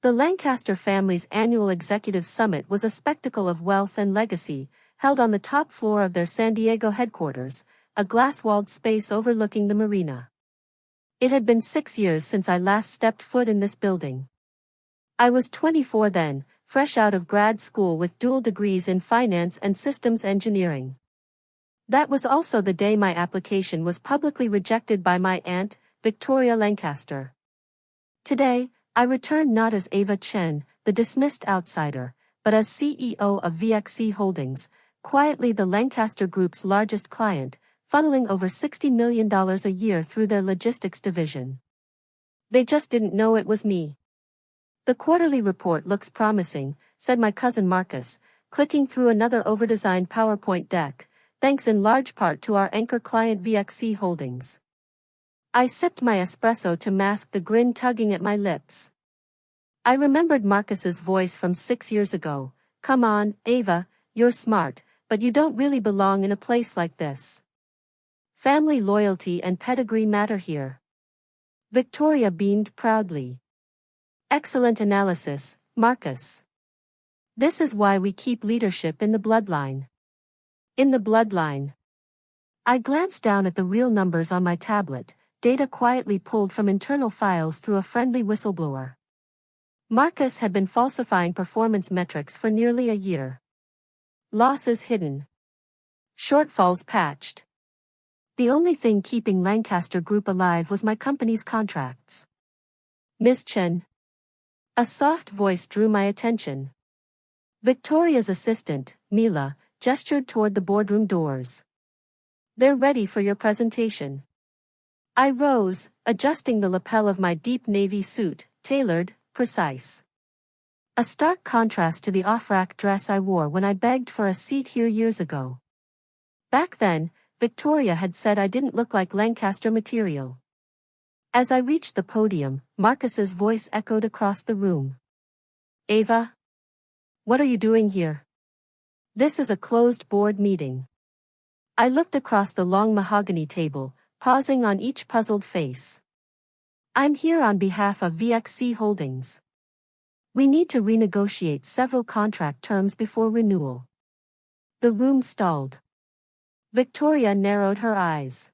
The Lancaster family's annual executive summit was a spectacle of wealth and legacy, held on the top floor of their San Diego headquarters, a glass-walled space overlooking the marina. It had been 6 years since I last stepped foot in this building. I was 24 then, fresh out of grad school with dual degrees in finance and systems engineering. That was also the day my application was publicly rejected by my aunt, Victoria Lancaster. Today, I return not as Ava Chen, the dismissed outsider, but as CEO of VXC Holdings, quietly the Lancaster Group's largest client, funneling over $60 million a year through their logistics division. They just didn't know it was me. The quarterly report looks promising, said my cousin Marcus, clicking through another overdesigned PowerPoint deck, thanks in large part to our anchor client VXC Holdings. I sipped my espresso to mask the grin tugging at my lips. I remembered Marcus's voice from 6 years ago. Come on, Ava, you're smart, but you don't really belong in a place like this. Family loyalty and pedigree matter here. Victoria beamed proudly. Excellent analysis, Marcus. This is why we keep leadership in the bloodline. In the bloodline. I glanced down at the real numbers on my tablet, data quietly pulled from internal files through a friendly whistleblower. Marcus had been falsifying performance metrics for nearly a year. Losses hidden. Shortfalls patched. The only thing keeping Lancaster Group alive was my company's contracts. Miss Chen. A soft voice drew my attention. Victoria's assistant, Mila, gestured toward the boardroom doors. They're ready for your presentation. I rose, adjusting the lapel of my deep navy suit, tailored, precise. A stark contrast to the off-rack dress I wore when I begged for a seat here years ago. Back then, Victoria had said I didn't look like Lancaster material. As I reached the podium, Marcus's voice echoed across the room. Ava? What are you doing here? This is a closed board meeting. I looked across the long mahogany table, pausing on each puzzled face. I'm here on behalf of VXC Holdings. We need to renegotiate several contract terms before renewal. The room stalled. Victoria narrowed her eyes.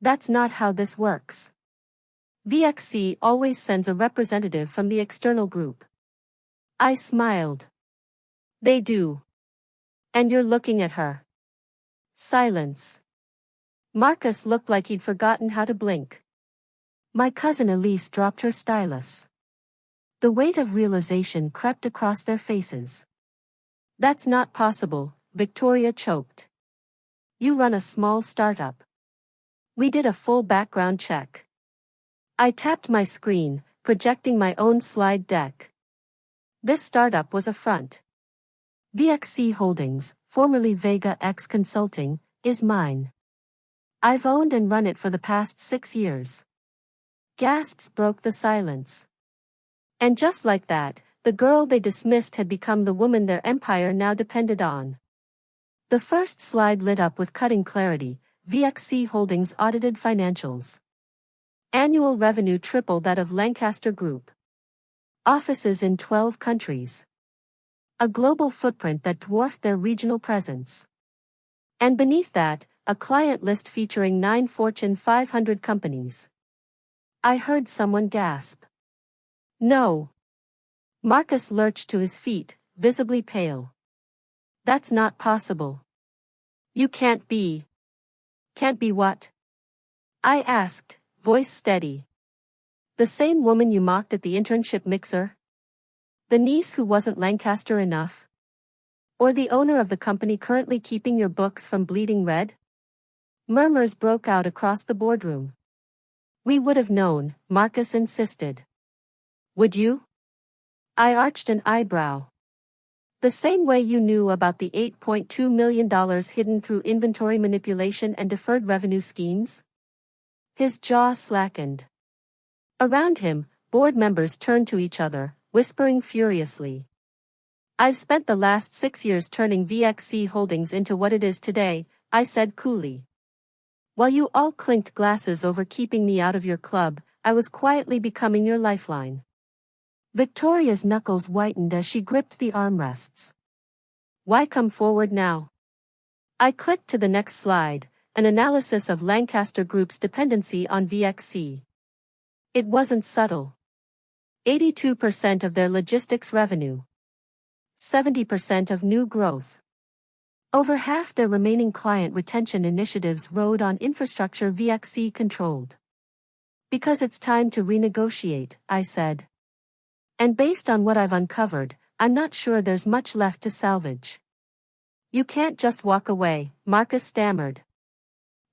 That's not how this works. VXC always sends a representative from the external group. I smiled. They do. And you're looking at her. Silence. Marcus looked like he'd forgotten how to blink. My cousin Elise dropped her stylus. The weight of realization crept across their faces. That's not possible, Victoria choked. You run a small startup. We did a full background check. I tapped my screen, projecting my own slide deck. This startup was a front. VXC Holdings, formerly Vega X Consulting, is mine. I've owned and run it for the past 6 years. Gasps broke the silence. And just like that, the girl they dismissed had become the woman their empire now depended on. The first slide lit up with cutting clarity, VXC Holdings audited financials. Annual revenue tripled that of Lancaster Group. Offices in 12 countries. A global footprint that dwarfed their regional presence. And beneath that, a client list featuring 9 Fortune 500 companies. I heard someone gasp. No. Marcus lurched to his feet, visibly pale. That's not possible. You can't be. Can't be what? I asked, voice steady. The same woman you mocked at the internship mixer? The niece who wasn't Lancaster enough? Or the owner of the company currently keeping your books from bleeding red? Murmurs broke out across the boardroom. We would have known, Marcus insisted. Would you? I arched an eyebrow. The same way you knew about the $8.2 million hidden through inventory manipulation and deferred revenue schemes? His jaw slackened. Around him, board members turned to each other, whispering furiously. I've spent the last 6 years turning VXC Holdings into what it is today, I said coolly. While you all clinked glasses over keeping me out of your club, I was quietly becoming your lifeline. Victoria's knuckles whitened as she gripped the armrests. Why come forward now? I clicked to the next slide, an analysis of Lancaster Group's dependency on VXC. It wasn't subtle. 82% of their logistics revenue. 70% of new growth. Over half their remaining client retention initiatives rode on infrastructure VXC controlled. Because it's time to renegotiate, I said. And based on what I've uncovered, I'm not sure there's much left to salvage. You can't just walk away, Marcus stammered.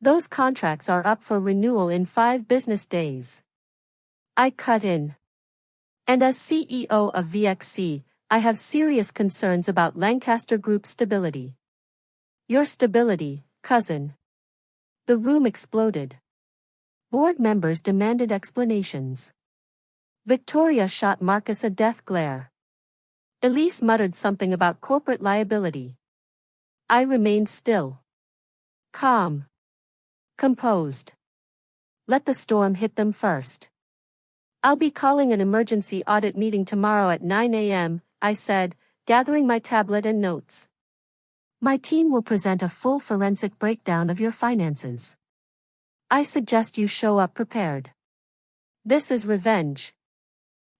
Those contracts are up for renewal in 5 business days. I cut in. And as CEO of VXC, I have serious concerns about Lancaster Group's stability. Your stability, cousin. The room exploded. Board members demanded explanations. Victoria shot Marcus a death glare. Elise muttered something about corporate liability. I remained still. Calm. Composed. Let the storm hit them first. I'll be calling an emergency audit meeting tomorrow at 9 a.m., I said, gathering my tablet and notes. My team will present a full forensic breakdown of your finances. I suggest you show up prepared. This is revenge.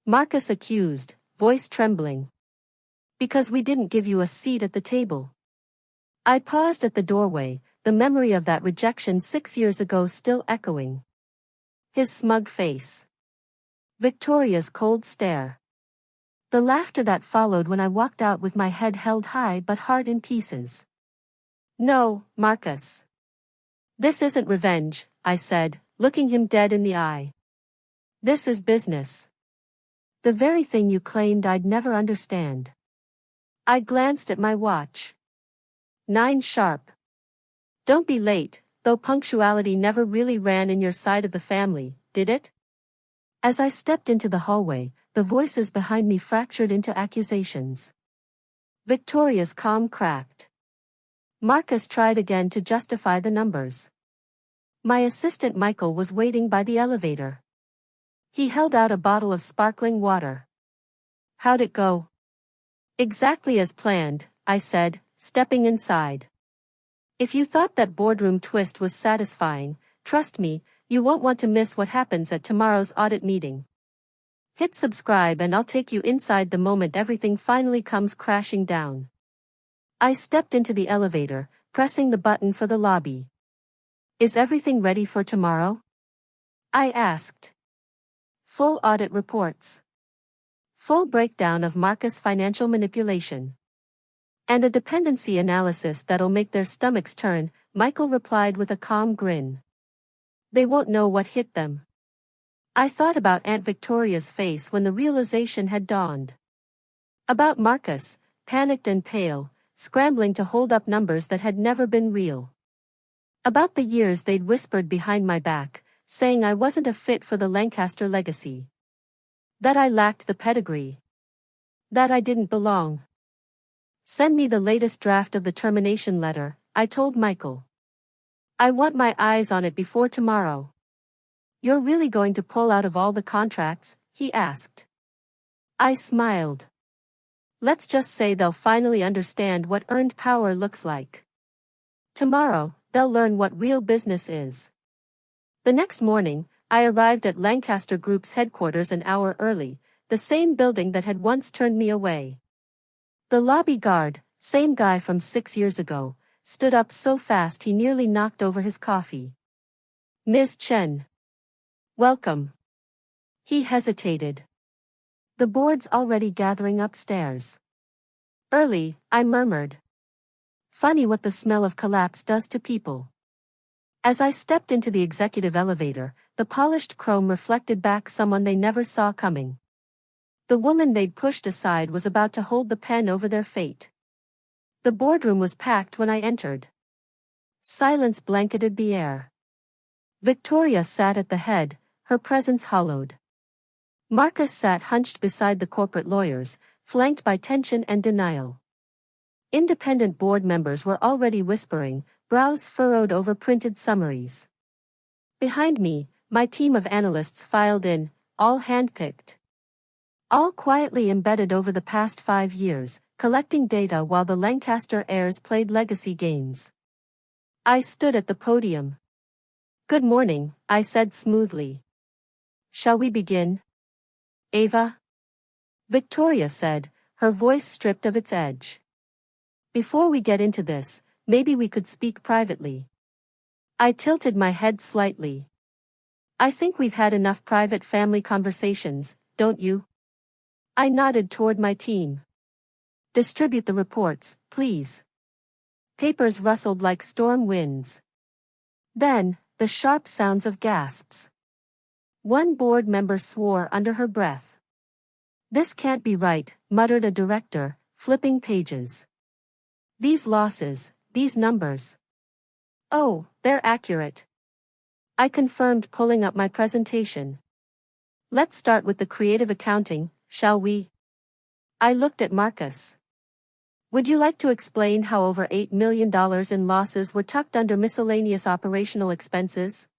Marcus accused, voice trembling. Because we didn't give you a seat at the table. I paused at the doorway, the memory of that rejection 6 years ago still echoing. His smug face. Victoria's cold stare. The laughter that followed when I walked out with my head held high but heart in pieces. No, Marcus. This isn't revenge, I said, looking him dead in the eye. This is business. The very thing you claimed I'd never understand. I glanced at my watch. 9 sharp. Don't be late, though punctuality never really ran in your side of the family, did it? As I stepped into the hallway, the voices behind me fractured into accusations. Victoria's calm cracked. Marcus tried again to justify the numbers. My assistant Michael was waiting by the elevator. He held out a bottle of sparkling water. How'd it go? Exactly as planned, I said, stepping inside. If you thought that boardroom twist was satisfying, trust me, you won't want to miss what happens at tomorrow's audit meeting. Hit subscribe and I'll take you inside the moment everything finally comes crashing down. I stepped into the elevator, pressing the button for the lobby. Is everything ready for tomorrow? I asked. Full audit reports. Full breakdown of Marcus' financial manipulation. And a dependency analysis that'll make their stomachs turn, Michael replied with a calm grin. They won't know what hit them. I thought about Aunt Victoria's face when the realization had dawned. About Marcus, panicked and pale, scrambling to hold up numbers that had never been real. About the years they'd whispered behind my back, saying I wasn't a fit for the Lancaster legacy. That I lacked the pedigree. That I didn't belong. Send me the latest draft of the termination letter, I told Michael. I want my eyes on it before tomorrow. You're really going to pull out of all the contracts? He asked. I smiled. Let's just say they'll finally understand what earned power looks like. Tomorrow, they'll learn what real business is. The next morning, I arrived at Lancaster Group's headquarters an hour early, the same building that had once turned me away. The lobby guard, same guy from 6 years ago, stood up so fast he nearly knocked over his coffee. Ms. Chen. Welcome. He hesitated. The board's already gathering upstairs. Early, I murmured. Funny what the smell of collapse does to people. As I stepped into the executive elevator, the polished chrome reflected back someone they never saw coming. The woman they'd pushed aside was about to hold the pen over their fate. The boardroom was packed when I entered. Silence blanketed the air. Victoria sat at the head, her presence hollowed. Marcus sat hunched beside the corporate lawyers, flanked by tension and denial. Independent board members were already whispering, brows furrowed over printed summaries. Behind me, my team of analysts filed in, all handpicked. All quietly embedded over the past 5 years, collecting data while the Lancaster heirs played legacy games. I stood at the podium. "Good morning," I said smoothly. "Shall we begin?" "Ava?" Victoria said, her voice stripped of its edge. "Before we get into this, maybe we could speak privately." I tilted my head slightly. "I think we've had enough private family conversations, don't you?" I nodded toward my team. "Distribute the reports, please." Papers rustled like storm winds. Then, the sharp sounds of gasps. One board member swore under her breath. "This can't be right," muttered a director, flipping pages. "These losses, these numbers. Oh, they're accurate." I confirmed, pulling up my presentation. "Let's start with the creative accounting, shall we?" I looked at Marcus. "Would you like to explain how over $8 million in losses were tucked under miscellaneous operational expenses?"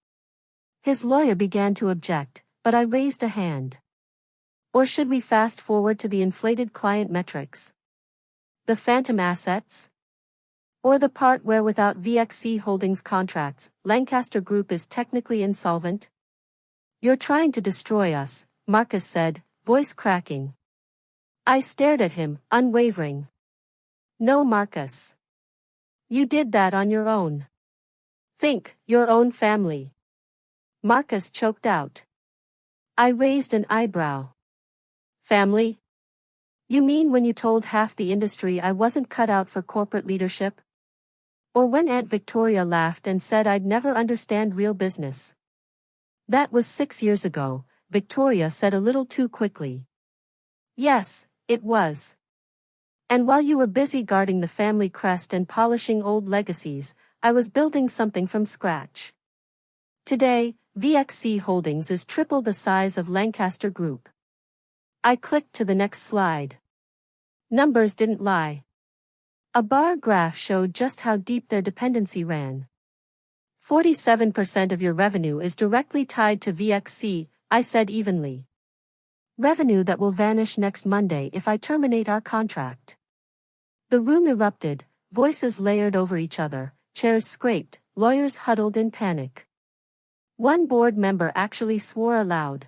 His lawyer began to object, but I raised a hand. "Or should we fast forward to the inflated client metrics? The phantom assets? Or the part where without VXC Holdings contracts, Lancaster Group is technically insolvent?" "You're trying to destroy us," Marcus said, voice cracking. I stared at him, unwavering. "No, Marcus. You did that on your own. Think, your own family." Marcus choked out. I raised an eyebrow. "Family? You mean when you told half the industry I wasn't cut out for corporate leadership? Or when Aunt Victoria laughed and said I'd never understand real business?" "That was 6 years ago," Victoria said a little too quickly. "Yes, it was. And while you were busy guarding the family crest and polishing old legacies, I was building something from scratch. Today, VXC Holdings is triple the size of Lancaster Group." I clicked to the next slide. Numbers didn't lie. A bar graph showed just how deep their dependency ran. 47% of your revenue is directly tied to VXC, I said evenly. "Revenue that will vanish next Monday if I terminate our contract." The room erupted, voices layered over each other, chairs scraped, lawyers huddled in panic. One board member actually swore aloud.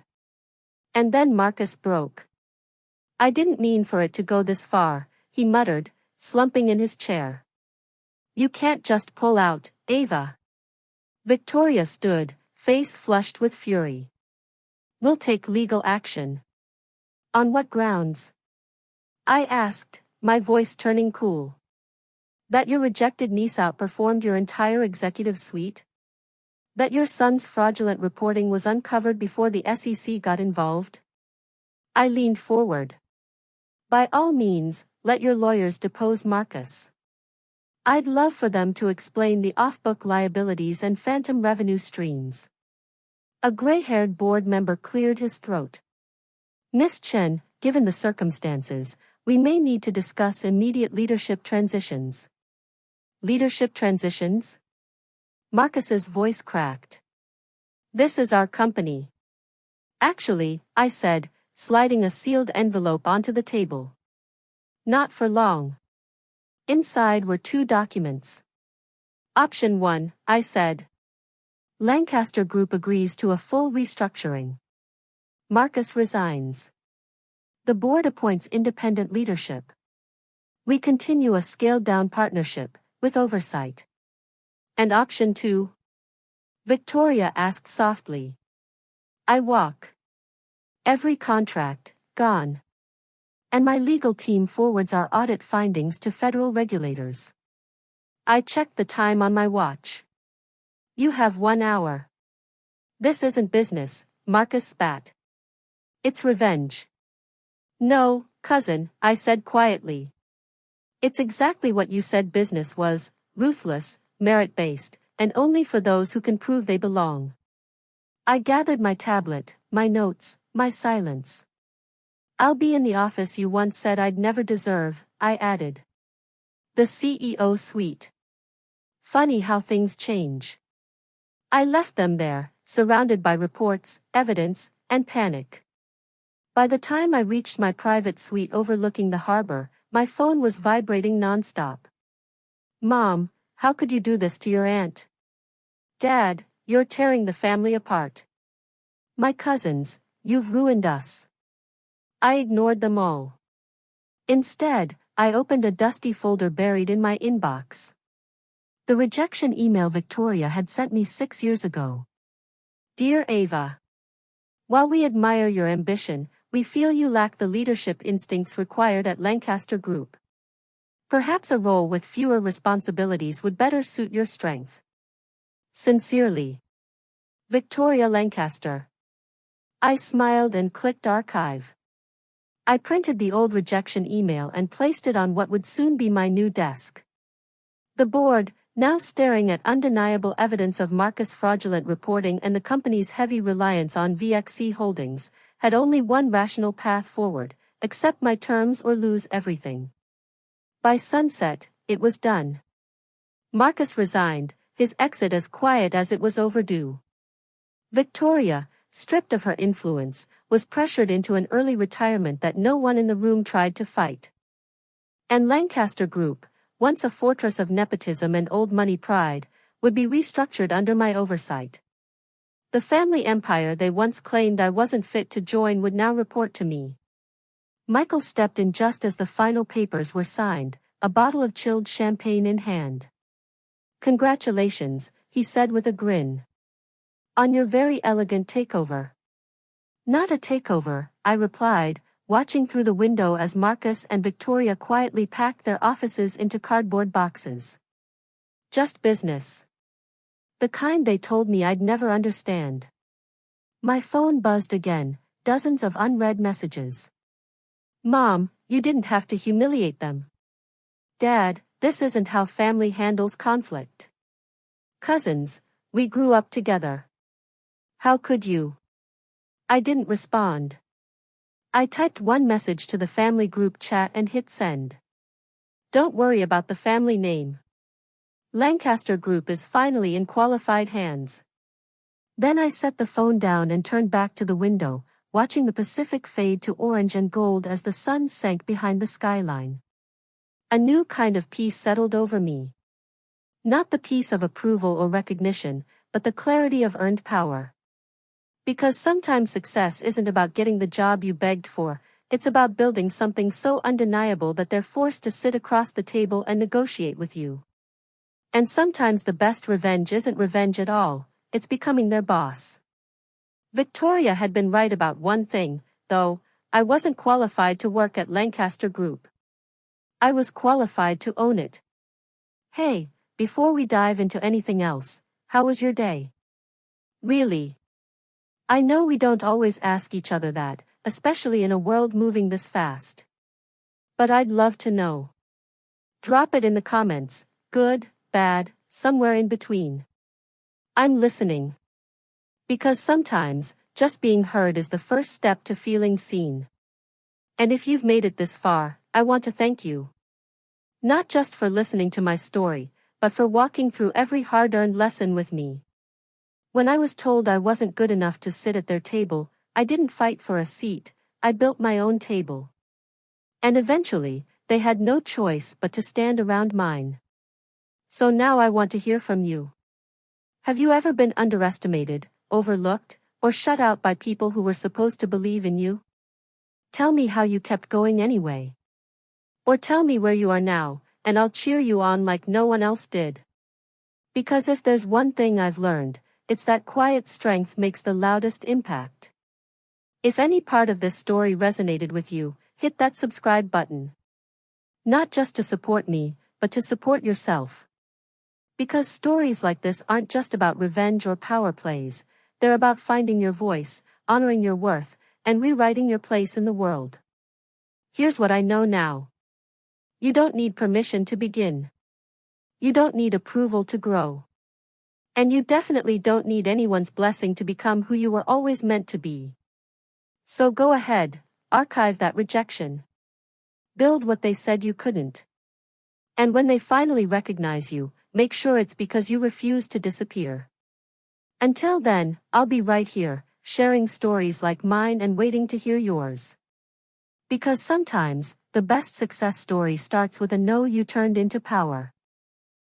And then Marcus broke. "I didn't mean for it to go this far," he muttered, slumping in his chair. "You can't just pull out, Ava." Victoria stood, face flushed with fury. "We'll take legal action." "On what grounds?" I asked, my voice turning cool. "That your rejected niece outperformed your entire executive suite? That your son's fraudulent reporting was uncovered before the SEC got involved?" I leaned forward. "By all means, let your lawyers depose Marcus. I'd love for them to explain the off-book liabilities and phantom revenue streams." A gray-haired board member cleared his throat. "Miss Chen, given the circumstances, we may need to discuss immediate leadership transitions." "Leadership transitions?" Marcus's voice cracked. "This is our company." "Actually," I said, sliding a sealed envelope onto the table. "Not for long." Inside were 2 documents. "Option 1, I said. Lancaster Group agrees to a full restructuring. Marcus resigns. The board appoints independent leadership. We continue a scaled-down partnership, with oversight." "And option 2? Victoria asked softly. "I walk. Every contract, gone. And my legal team forwards our audit findings to federal regulators." I checked the time on my watch. "You have 1 hour." "This isn't business," Marcus spat. "It's revenge." "No, cousin," I said quietly. "It's exactly what you said business was, ruthless, merit-based, and only for those who can prove they belong." I gathered my tablet, my notes, my silence. "I'll be in the office you once said I'd never deserve," I added. "The CEO suite." Funny how things change. I left them there, surrounded by reports, evidence, and panic. By the time I reached my private suite overlooking the harbor, my phone was vibrating nonstop. Mom, how could you do this to your aunt? Dad, you're tearing the family apart. My cousins, you've ruined us. I ignored them all. Instead, I opened a dusty folder buried in my inbox. The rejection email Victoria had sent me 6 years ago. Dear Ava, while we admire your ambition, we feel you lack the leadership instincts required at Lancaster Group. Perhaps a role with fewer responsibilities would better suit your strength. Sincerely, Victoria Lancaster. I smiled and clicked archive. I printed the old rejection email and placed it on what would soon be my new desk. The board, now staring at undeniable evidence of Marcus' fraudulent reporting and the company's heavy reliance on VXC Holdings, had only one rational path forward: accept my terms or lose everything. By sunset, it was done. Marcus resigned, his exit as quiet as it was overdue. Victoria, stripped of her influence, was pressured into an early retirement that no one in the room tried to fight. And Lancaster Group, once a fortress of nepotism and old money pride, would be restructured under my oversight. The family empire they once claimed I wasn't fit to join would now report to me. Michael stepped in just as the final papers were signed, a bottle of chilled champagne in hand. Congratulations, he said with a grin. On your very elegant takeover. Not a takeover, I replied, watching through the window as Marcus and Victoria quietly packed their offices into cardboard boxes. Just business. The kind they told me I'd never understand. My phone buzzed again, dozens of unread messages. Mom, you didn't have to humiliate them. Dad, this isn't how family handles conflict. Cousins, we grew up together. How could you? I didn't respond. I typed one message to the family group chat and hit send. Don't worry about the family name. Lancaster Group is finally in qualified hands. Then I set the phone down and turned back to the window, watching the Pacific fade to orange and gold as the sun sank behind the skyline. A new kind of peace settled over me. Not the peace of approval or recognition, but the clarity of earned power. Because sometimes success isn't about getting the job you begged for, it's about building something so undeniable that they're forced to sit across the table and negotiate with you. And sometimes the best revenge isn't revenge at all, it's becoming their boss. Victoria had been right about one thing, though: I wasn't qualified to work at Lancaster Group. I was qualified to own it. Hey, before we dive into anything else, how was your day? Really? I know we don't always ask each other that, especially in a world moving this fast. But I'd love to know. Drop it in the comments, good, bad, somewhere in between. I'm listening. Because sometimes, just being heard is the first step to feeling seen. And if you've made it this far, I want to thank you. Not just for listening to my story, but for walking through every hard-earned lesson with me. When I was told I wasn't good enough to sit at their table, I didn't fight for a seat, I built my own table. And eventually, they had no choice but to stand around mine. So now I want to hear from you. Have you ever been underestimated, overlooked, or shut out by people who were supposed to believe in you? Tell me how you kept going anyway. Or tell me where you are now, and I'll cheer you on like no one else did. Because if there's one thing I've learned, it's that quiet strength makes the loudest impact. If any part of this story resonated with you, hit that subscribe button. Not just to support me, but to support yourself. Because stories like this aren't just about revenge or power plays, they're about finding your voice, honoring your worth, and rewriting your place in the world. Here's what I know now. You don't need permission to begin. You don't need approval to grow. And you definitely don't need anyone's blessing to become who you were always meant to be. So go ahead, archive that rejection. Build what they said you couldn't. And when they finally recognize you, make sure it's because you refuse to disappear. Until then, I'll be right here, sharing stories like mine and waiting to hear yours. Because sometimes, the best success story starts with a no you turned into power.